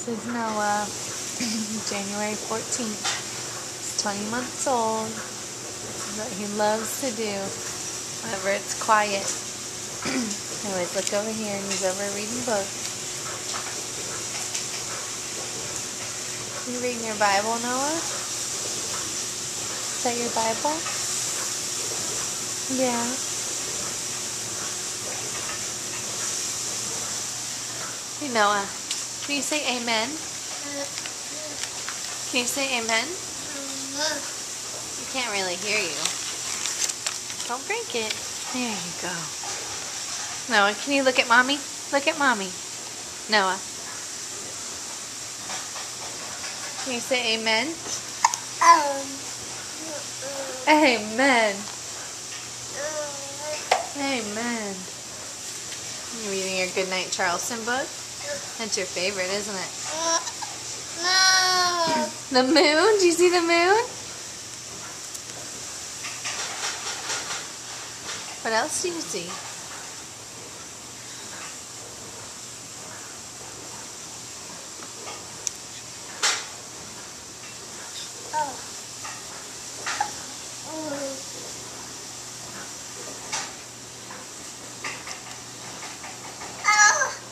is Noah, January 14th. He's 20 months old. This is what he loves to do whenever it's quiet. I always look over here and he's over reading books. You reading your Bible, Noah? Is that your Bible? Yeah. Hey, Noah, can you say amen? Can you say amen? I can't really hear you. Don't break it. There you go. Noah, can you look at mommy? Look at mommy. Noah. Can you say amen? Amen. Amen. You reading your Goodnight Charleston book? That's your favorite, isn't it? No. The moon? Do you see the moon? What else do you see?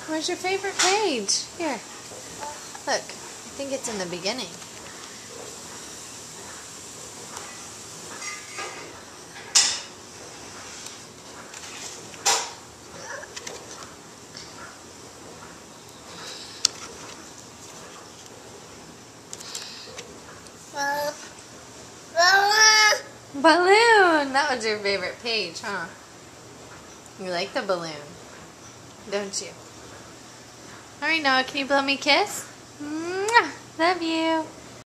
Where's your favorite page? Here. Look. I think it's in the beginning. Balloon! That was your favorite page, huh? You like the balloon, don't you? Alright, Noah, can you blow me a kiss? Mwah! Love you.